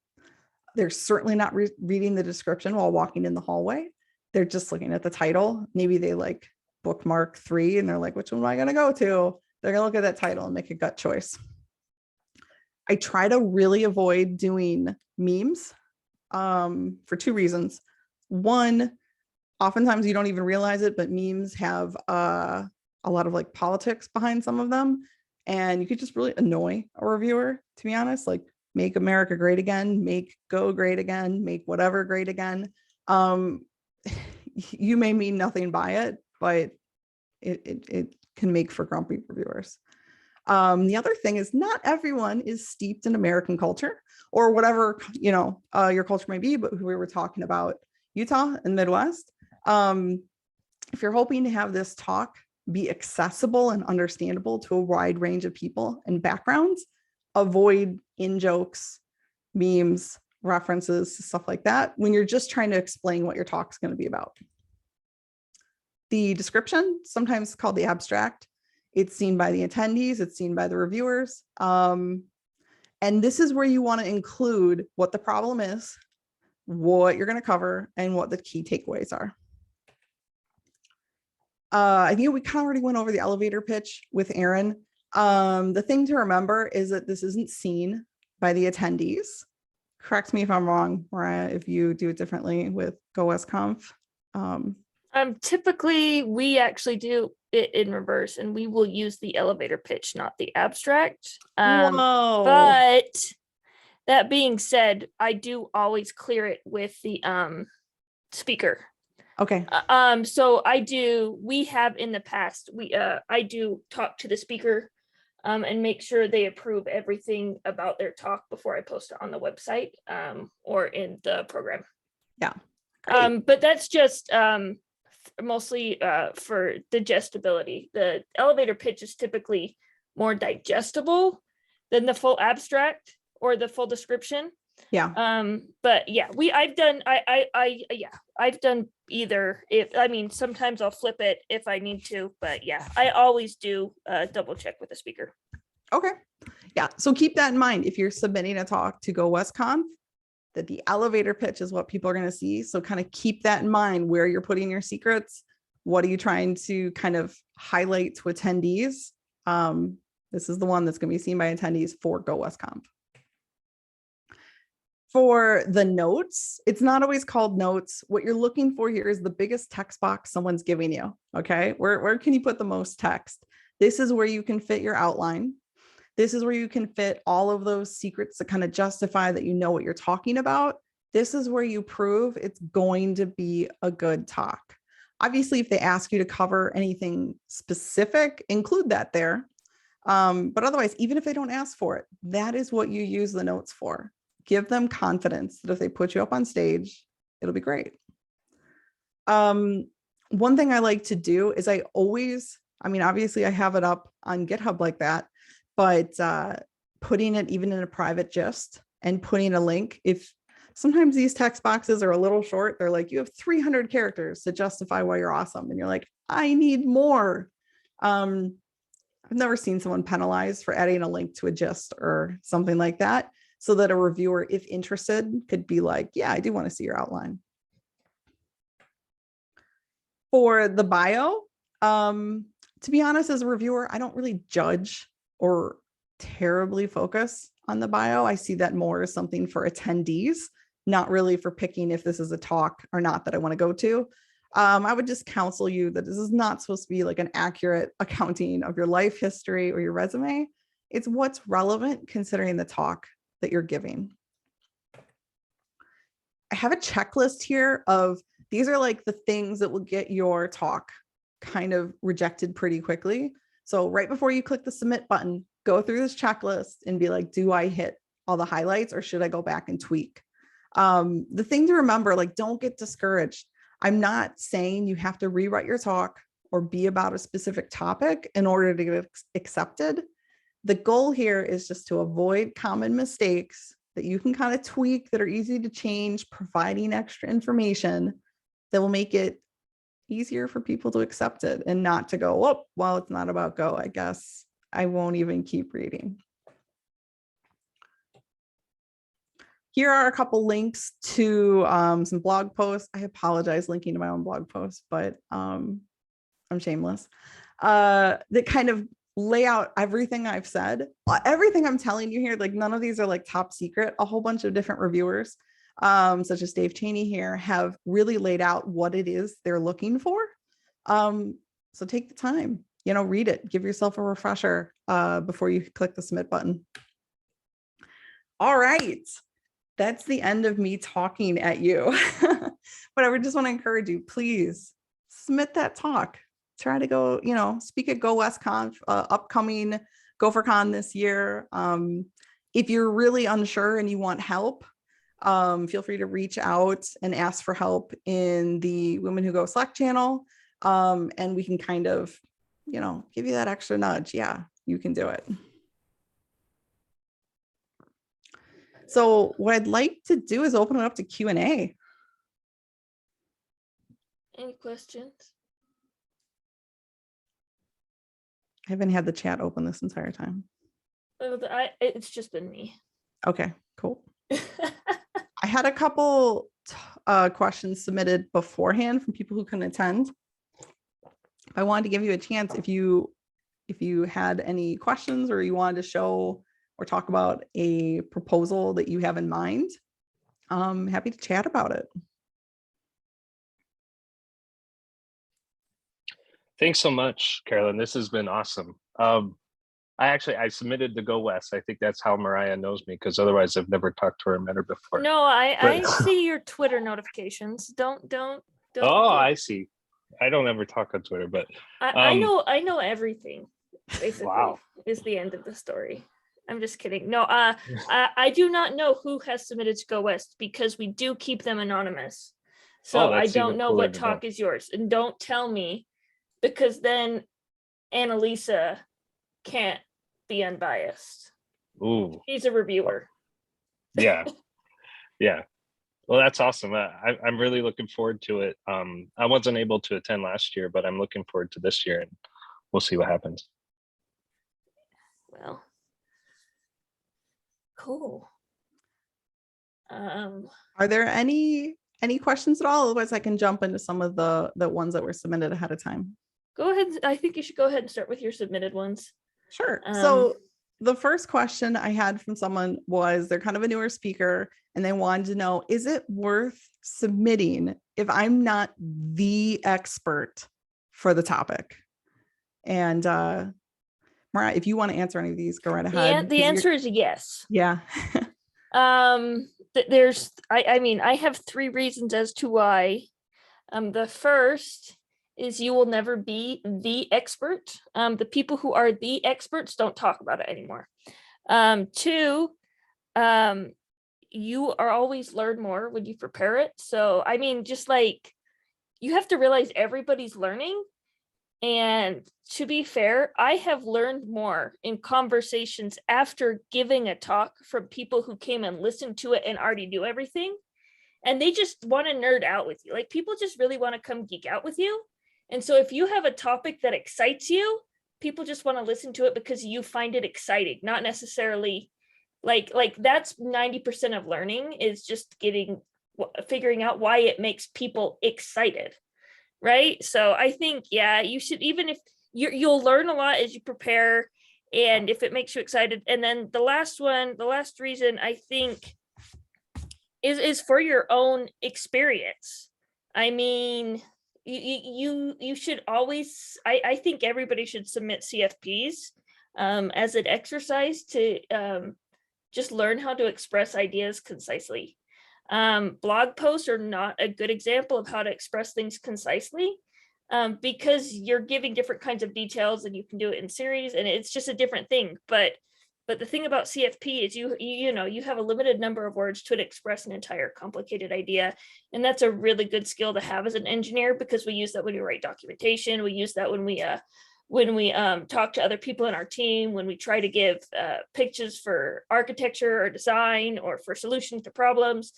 They're certainly not reading the description while walking in the hallway. They're just looking at the title. Maybe they like bookmark 3 and they're like, which one am I going to go to? They're going to look at that title and make a gut choice. I try to really avoid doing memes for 2 reasons. One, oftentimes you don't even realize it, but memes have a lot of like politics behind some of them. And you could just really annoy a reviewer, to be honest, like make America great again, make go great again, make whatever great again. You may mean nothing by it, but it can make for grumpy reviewers. The other thing is not everyone is steeped in American culture or whatever, you know, your culture may be, but we were talking about Utah and Midwest. If you're hoping to have this talk be accessible and understandable to a wide range of people and backgrounds, avoid in-jokes, memes, references, stuff like that when you're just trying to explain what your talk's going to be about. The description, sometimes called the abstract, it's seen by the attendees, it's seen by the reviewers. And this is where you want to include what the problem is, what you're going to cover, and what the key takeaways are. I think we kind of already went over the elevator pitch with Aaron. The thing to remember is that this isn't seen by the attendees. Correct me if I'm wrong, Mariah, if you do it differently with GoWestConf. Typically we actually do it in reverse, and we will use the elevator pitch, not the abstract. Whoa. But that being said, I do always clear it with the speaker. Okay. So we have in the past, I do talk to the speaker and make sure they approve everything about their talk before I post it on the website or in the program. Yeah. Great. But that's just mostly for digestibility. The elevator pitch is typically more digestible than the full abstract or the full description. Yeah. But yeah, I've done either. Sometimes I'll flip it if I need to, but yeah, I always do double check with the speaker. Okay. Yeah. So keep that in mind if you're submitting a talk to GoWestConf, that the elevator pitch is what people are going to see. So kind of keep that in mind where you're putting your secrets. What are you trying to kind of highlight to attendees? This is the one that's going to be seen by attendees for GoWestConf. For the notes, it's not always called notes. What you're looking for here is the biggest text box someone's giving you. Okay. Where can you put the most text? This is where you can fit your outline. This is where you can fit all of those secrets that kind of justify that you know what you're talking about. This is where you prove it's going to be a good talk. Obviously, if they ask you to cover anything specific, include that there. But otherwise, even if they don't ask for it, that is what you use the notes for. Give them confidence that if they put you up on stage, it'll be great. One thing I like to do is obviously I have it up on GitHub like that, but putting it even in a private gist and putting a link. If sometimes these text boxes are a little short, they're like, you have 300 characters to justify why you're awesome. And you're like, I need more. I've never seen someone penalized for adding a link to a gist or something like that, so that a reviewer, if interested, could be like, yeah, I do want to see your outline. For the bio, to be honest, as a reviewer, I don't really judge or terribly focus on the bio. I see that more as something for attendees, not really for picking if this is a talk or not that I want to go to. I would just counsel you that this is not supposed to be like an accurate accounting of your life history or your resume. It's what's relevant considering the talk that you're giving. I have a checklist here of these are like the things that will get your talk kind of rejected pretty quickly. So right before you click the submit button, go through this checklist and be like, do I hit all the highlights or should I go back and tweak? The thing to remember, like, don't get discouraged. I'm not saying you have to rewrite your talk or be about a specific topic in order to get accepted. The goal here is just to avoid common mistakes that you can kind of tweak that are easy to change, providing extra information that will make it easier for people to accept it and not to go, oh, well, it's not about Go. I guess I won't even keep reading. Here are a couple links to some blog posts. I apologize linking to my own blog posts, but I'm shameless. That kind of lay out everything I've said, everything I'm telling you here. Like, none of these are like top secret. A whole bunch of different reviewers, such as Dave Cheney here, have really laid out what it is they're looking for. So take the time, read it, give yourself a refresher before you click the submit button. All right. That's the end of me talking at you. But I would just want to encourage you, please submit that talk. Try to go, speak at GoWestConf, upcoming GopherCon this year. If you're really unsure and you want help, feel free to reach out and ask for help in the Women Who Go Slack channel. And we can kind of, give you that extra nudge. Yeah, you can do it. So what I'd like to do is open it up to Q&A. Any questions? I haven't had the chat open this entire time. It's just been me. Okay, cool. I had a couple questions submitted beforehand from people who couldn't attend. I wanted to give you a chance if you if you had any questions or you wanted to show or talk about a proposal that you have in mind, I'm happy to chat about it. Thanks so much, Carolyn. This has been awesome. I submitted to GoWest. I think that's how Mariah knows me, because otherwise I've never talked to her or met her before. No, I see your Twitter notifications. Don't. Oh, I see. I don't ever talk on Twitter, but I know everything. Basically, wow. Is the end of the story. I'm just kidding. No, I do not know who has submitted to GoWest because we do keep them anonymous. So I don't know what talk is yours, and don't tell me, because then Annalisa can't be unbiased. Ooh. She's a reviewer. Yeah. Yeah. Well, that's awesome. I'm really looking forward to it. I wasn't able to attend last year, but I'm looking forward to this year, and we'll see what happens. Well, cool. Are there any questions at all? Otherwise, I can jump into some of the ones that were submitted ahead of time. Go ahead. I think you should go ahead and start with your submitted ones. Sure. So the first question I had from someone was, they're kind of a newer speaker and they wanted to know, is it worth submitting if I'm not the expert for the topic? And Mariah, if you want to answer any of these, go right ahead. The answer is yes. Yeah. There's, I mean, I have 3 reasons as to why. The first is you will never be the expert. The people who are the experts don't talk about it anymore. 2, you are always learn more when you prepare it. So, I mean, just like, you have to realize everybody's learning. And to be fair, I have learned more in conversations after giving a talk from people who came and listened to it and already knew everything. And they just want to nerd out with you. Like, people just really want to come geek out with you. And so if you have a topic that excites you, people just want to listen to it because you find it exciting, not necessarily like that's 90% of learning, is just figuring out why it makes people excited. Right. So I think, yeah, you should, even if you'll learn a lot as you prepare, and if it makes you excited. And then the last reason I think is for your own experience. I mean, you should always, I think everybody should submit CFPs as an exercise to just learn how to express ideas concisely. Blog posts are not a good example of how to express things concisely, because you're giving different kinds of details, and you can do it in series, and it's just a different thing. But the thing about CFP is you have a limited number of words to express an entire complicated idea, and that's a really good skill to have as an engineer, because we use that when we write documentation. We use that when we talk to other people in our team, when we try to give pitches for architecture or design or for solutions to problems.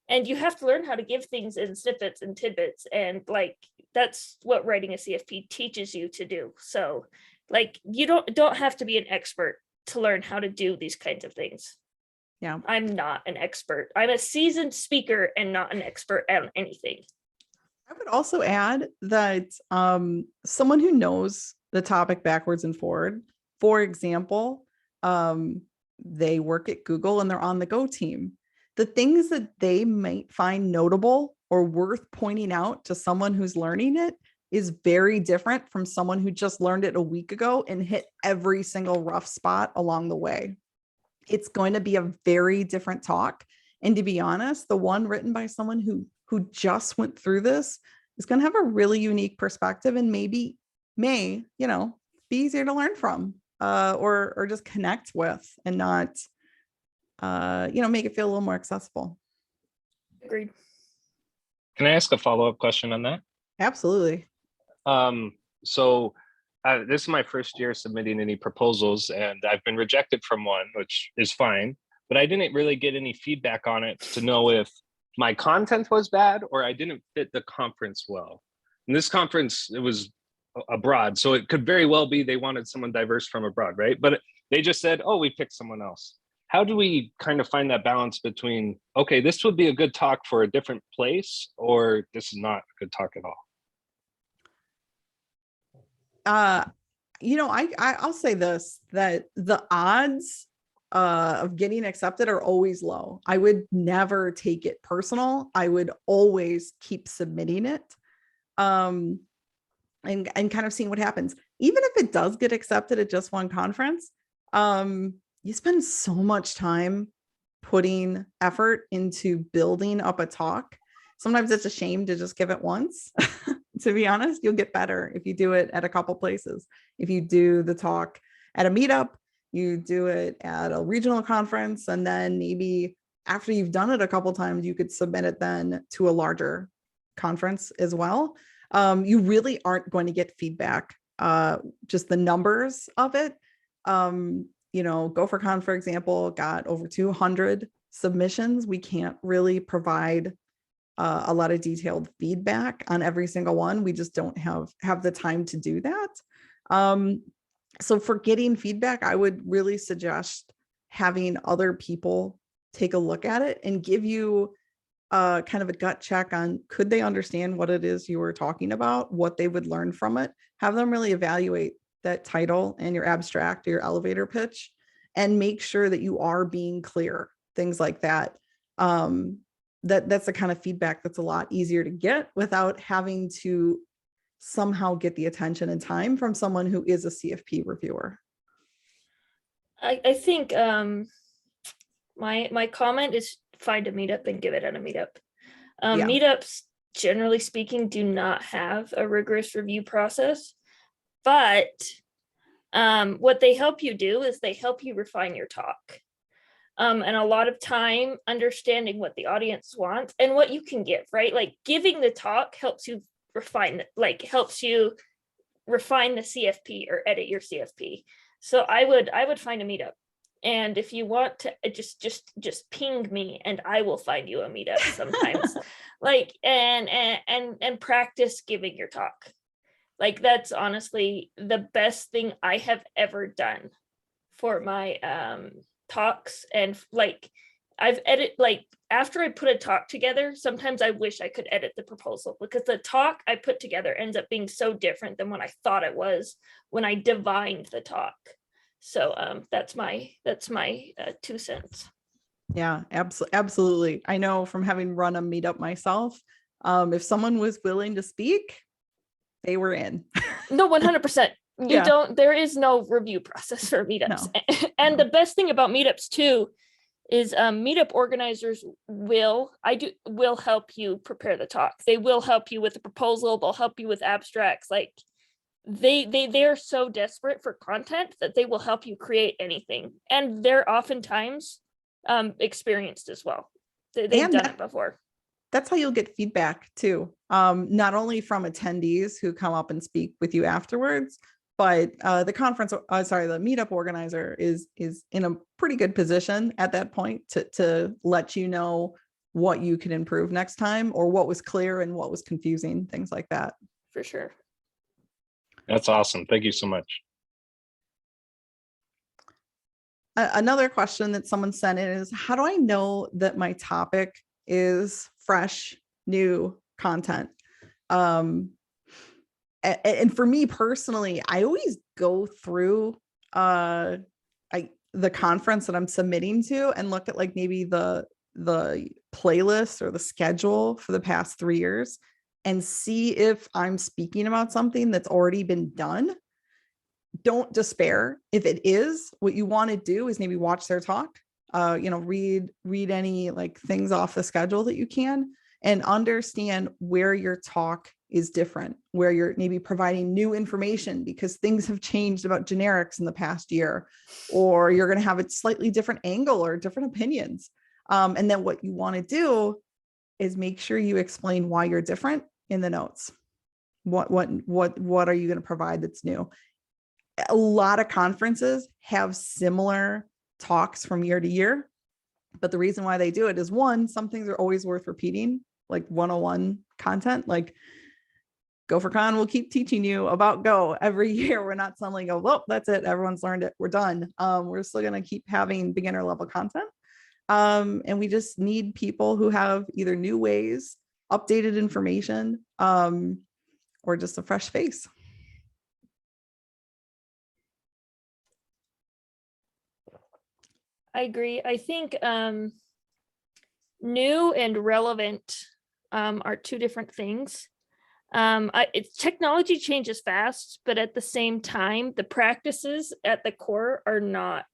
And you have to learn how to give things in snippets and tidbits, and like, that's what writing a CFP teaches you to do. So like, you don't have to be an expert to learn how to do these kinds of things. Yeah. I'm not an expert. I'm a seasoned speaker and not an expert at anything. I would also add that someone who knows the topic backwards and forward, for example, they work at Google and they're on the Go team. The things that they might find notable or worth pointing out to someone who's learning it is very different from someone who just learned it a week ago and hit every single rough spot along the way. It's going to be a very different talk. And to be honest, the one written by someone who just went through this is going to have a really unique perspective, and may be easier to learn from, or just connect with, and not make it feel a little more accessible. Agreed. Can I ask a follow-up question on that? Absolutely. So this is my first year submitting any proposals, and I've been rejected from one, which is fine, but I didn't really get any feedback on it to know if my content was bad or I didn't fit the conference well. In this conference, it was abroad, so it could very well be they wanted someone diverse from abroad, right? But they just said, oh, we picked someone else. How do we kind of find that balance between, okay, this would be a good talk for a different place, or this is not a good talk at all? I'll say this, that the odds of getting accepted are always low. I would never take it personal. I would always keep submitting it. And kind of seeing what happens. Even if it does get accepted at just one conference, you spend so much time putting effort into building up a talk. Sometimes it's a shame to just give it once. To be honest, you'll get better if you do it at a couple places. If you do the talk at a meetup, you do it at a regional conference, and then maybe after you've done it a couple times, you could submit it then to a larger conference as well. You really aren't going to get feedback, just the numbers of it. GopherCon, for example, got over 200 submissions. We can't really provide a lot of detailed feedback on every single one. We just don't have the time to do that. So for getting feedback, I would really suggest having other people take a look at it and give you kind of a gut check on, could they understand what it is you were talking about, what they would learn from it. Have them really evaluate that title and your abstract or your elevator pitch, and make sure that you are being clear, things like that. That's the kind of feedback that's a lot easier to get without having to somehow get the attention and time from someone who is a CFP reviewer. I think my comment is find a meetup and give it at a meetup. Yeah. Meetups, generally speaking, do not have a rigorous review process, but what they help you do is they help you refine your talk. And a lot of time understanding what the audience wants and what you can give, right? Like giving the talk helps you refine the CFP or edit your CFP. So I would find a meetup. And if you want to just ping me and I will find you a meetup sometimes. and practice giving your talk. Like that's honestly the best thing I have ever done for my talks. And I've after I put a talk together, sometimes I wish I could edit the proposal, because the talk I put together ends up being so different than what I thought it was when I divined the talk. So that's my 2 cents. Yeah, absolutely. I know from having run a meetup myself, if someone was willing to speak, they were in. No, 100%. There is no review process for meetups. No. And the best thing about meetups too is meetup organizers will help you prepare the talk. They will help you with the proposal. They'll help you with abstracts. Like they're so desperate for content that they will help you create anything. And they're oftentimes experienced as well. They've done it before. That's how you'll get feedback too. Not only from attendees who come up and speak with you afterwards, but the meetup organizer is in a pretty good position at that point to let you know what you can improve next time, or what was clear and what was confusing, things like that. For sure. That's awesome. Thank you so much. Another question that someone sent in is, how do I know that my topic is fresh, new content? And for me personally, I always go through the conference that I'm submitting to and look at maybe the playlist or the schedule for the past 3 years and see if I'm speaking about something that's already been done. Don't despair. If it is, what you want to do is maybe watch their talk, read any things off the schedule that you can, and understand where your talk is different, where you're maybe providing new information because things have changed about generics in the past year, or you're going to have a slightly different angle or different opinions. And then what you want to do is make sure you explain why you're different in the notes. What are you going to provide that's new? A lot of conferences have similar talks from year to year, but the reason why they do it is, one, some things are always worth repeating, like 101 content. Like GopherCon will keep teaching you about Go every year. We're not suddenly go, well, that's it, everyone's learned it, we're done. We're still going to keep having beginner level content. And we just need people who have either new ways, updated information, or just a fresh face. I agree. I think new and relevant are two different things. Technology changes fast, but at the same time, the practices at the core are not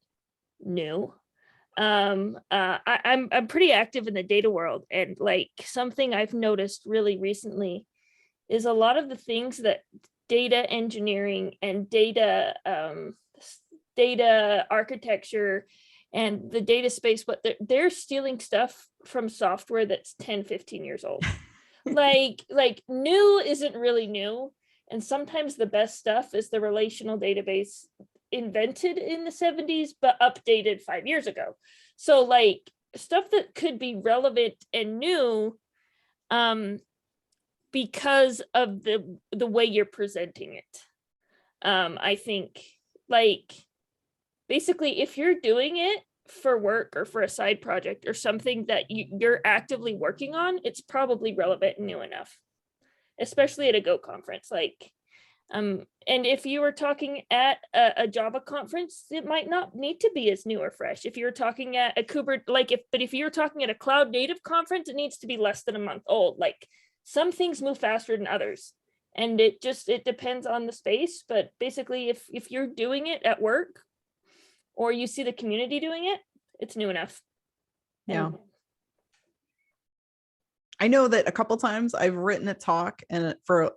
new. I'm pretty active in the data world, and like something I've noticed really recently is a lot of the things that data engineering and data architecture and the data space, but they're stealing stuff from software that's 10, 15 years old. like new isn't really new, and sometimes the best stuff is the relational database invented in the 70s but updated 5 years ago. So like stuff that could be relevant and new because of the way you're presenting it. I think like basically if you're doing it for work or for a side project or something that you're actively working on, it's probably relevant and new enough, especially at a Go conference. Like and if you were talking at a Java conference, it might not need to be as new or fresh. If you're talking at a Kubernetes, if you're talking at a cloud native conference, it needs to be less than a month old. Like some things move faster than others, and it depends on the space. But basically, if you're doing it at work or you see the community doing it, it's new enough. Yeah. I know that a couple times I've written a talk and for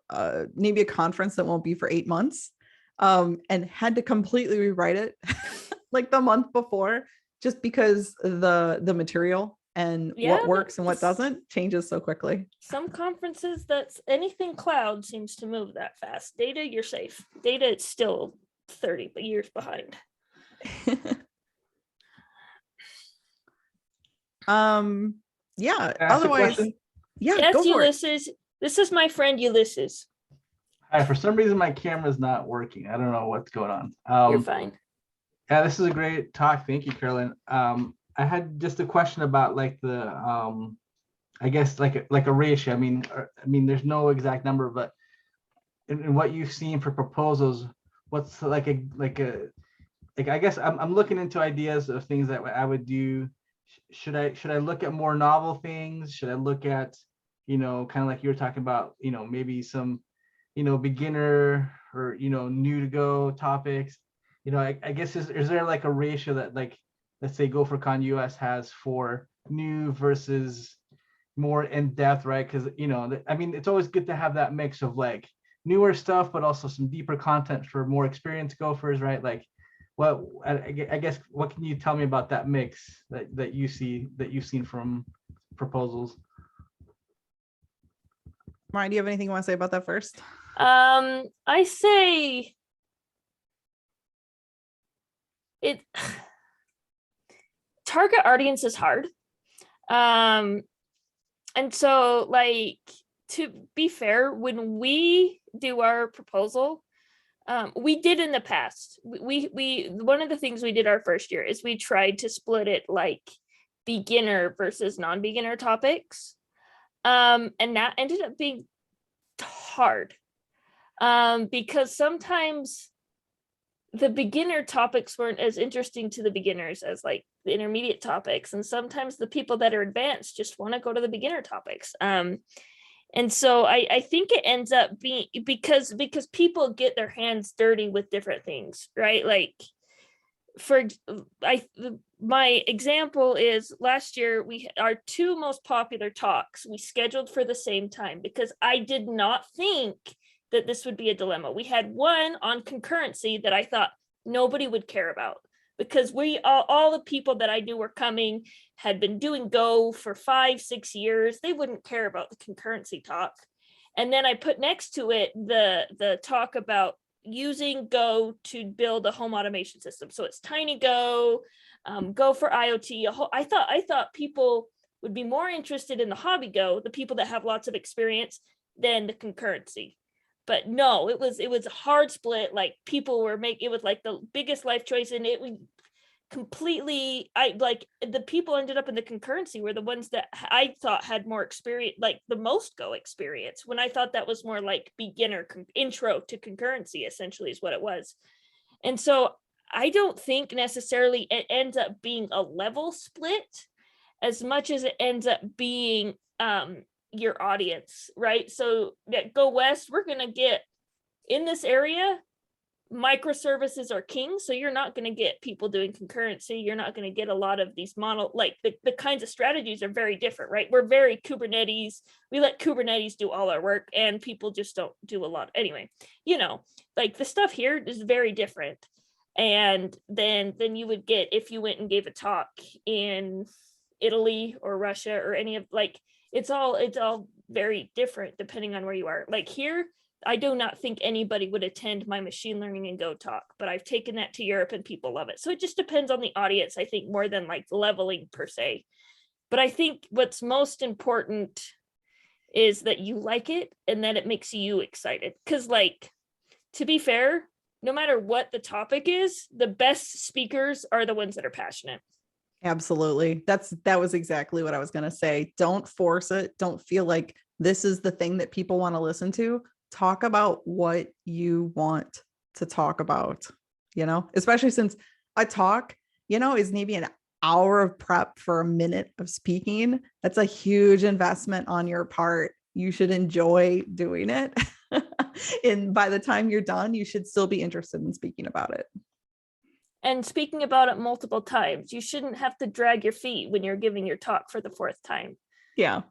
maybe a conference that won't be for 8 months, and had to completely rewrite it like the month before, just because the material and what works and what doesn't changes so quickly. Some conferences, that's anything cloud seems to move that fast. Data, you're safe. Data, it's still 30 years behind. Yeah, otherwise, yeah, yes, go for Ulysses. This is my friend Ulysses. Hi, for some reason my camera's not working. I don't know what's going on. You're fine. Yeah, this is a great talk. Thank you, Carolyn. I had just a question about like the I guess like a ratio. I mean, there's no exact number, but in what you've seen for proposals, what's like I guess I'm looking into ideas of things that I would do. Should I look at more novel things? Should I look at, kind of like you were talking about, maybe some, beginner or, new to go topics? I guess is there like a ratio that, like, let's say GopherCon US has for new versus more in depth, right? Because, it's always good to have that mix of like newer stuff, but also some deeper content for more experienced gophers, right? Like, I guess what can you tell me about that mix that you've seen from proposals? Mariah, do you have anything you want to say about that first? I say it target audience is hard. And so like to be fair, when we do our proposal, we did in the past. We one of the things we did our first year is we tried to split it like beginner versus non-beginner topics. And that ended up being hard. Because sometimes the beginner topics weren't as interesting to the beginners as like the intermediate topics. And sometimes the people that are advanced just want to go to the beginner topics. And so I think it ends up being because people get their hands dirty with different things, right? Like my example is last year our two most popular talks we scheduled for the same time because I did not think that this would be a dilemma. We had one on concurrency that I thought nobody would care about because all the people that I knew were coming had been doing Go for 5-6 years. They wouldn't care about the concurrency talk. And then I put next to it the talk about using Go to build a home automation system. So it's tiny Go, Go for IoT. I thought people would be more interested in the hobby Go, the people that have lots of experience, than the concurrency. But no, it was a hard split. Like people were it was like the biggest life choice, and it was completely. The people ended up in the concurrency were the ones that I thought had more experience, like the most Go experience. When I thought that was more like beginner intro to concurrency, essentially is what it was. And so I don't think necessarily it ends up being a level split as much as it ends up being your audience, right? So at GoWest, we're gonna get in this area, microservices are king, so you're not going to get people doing concurrency. You're not going to get a lot of these like the kinds of strategies are very different, right? We're very Kubernetes. We let Kubernetes do all our work, and people just don't do a lot. Anyway, like the stuff here is very different. And then you would get if you went and gave a talk in Italy or Russia or any of like it's all very different depending on where you are. Like here, I do not think anybody would attend my machine learning and Go talk, but I've taken that to Europe and people love it. So it just depends on the audience, I think, more than like leveling per se. But I think what's most important is that you like it and that it makes you excited. Because like, to be fair, no matter what the topic is, the best speakers are the ones that are passionate. Absolutely. That was exactly what I was going to say. Don't force it. Don't feel like this is the thing that people want to listen to. Talk about what you want to talk about, especially since a talk, is maybe an hour of prep for a minute of speaking. That's a huge investment on your part. You should enjoy doing it. And by the time you're done, you should still be interested in speaking about it. And speaking about it multiple times, you shouldn't have to drag your feet when you're giving your talk for the 4th time. Yeah.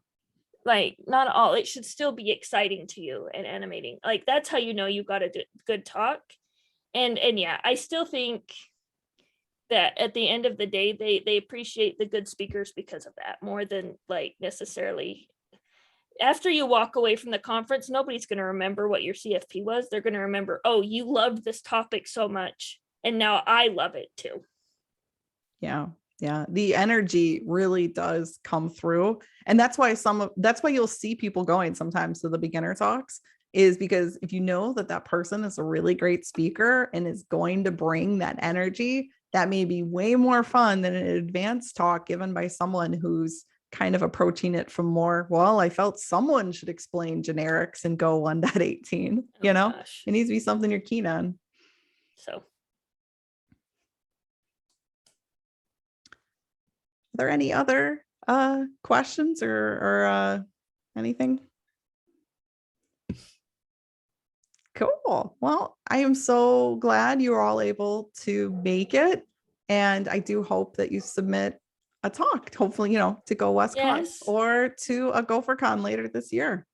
Like not all, it should still be exciting to you and animating. Like that's how you got a good talk. And yeah, I still think that at the end of the day, they appreciate the good speakers because of that more than like necessarily. After you walk away from the conference, nobody's going to remember what your CFP was. They're going to remember, oh, you loved this topic so much, and now I love it too. Yeah. Yeah. The energy really does come through. And that's why you'll see people going sometimes to the beginner talks, is because if you know that person is a really great speaker and is going to bring that energy, that may be way more fun than an advanced talk given by someone who's kind of approaching it from more, well, I felt someone should explain generics and Go 1.18, Gosh. It needs to be something you're keen on. So. Are there any other questions or anything? Cool. Well, I am so glad you were all able to make it. And I do hope that you submit a talk, hopefully, to GoWestCon Yes. or to a GopherCon later this year.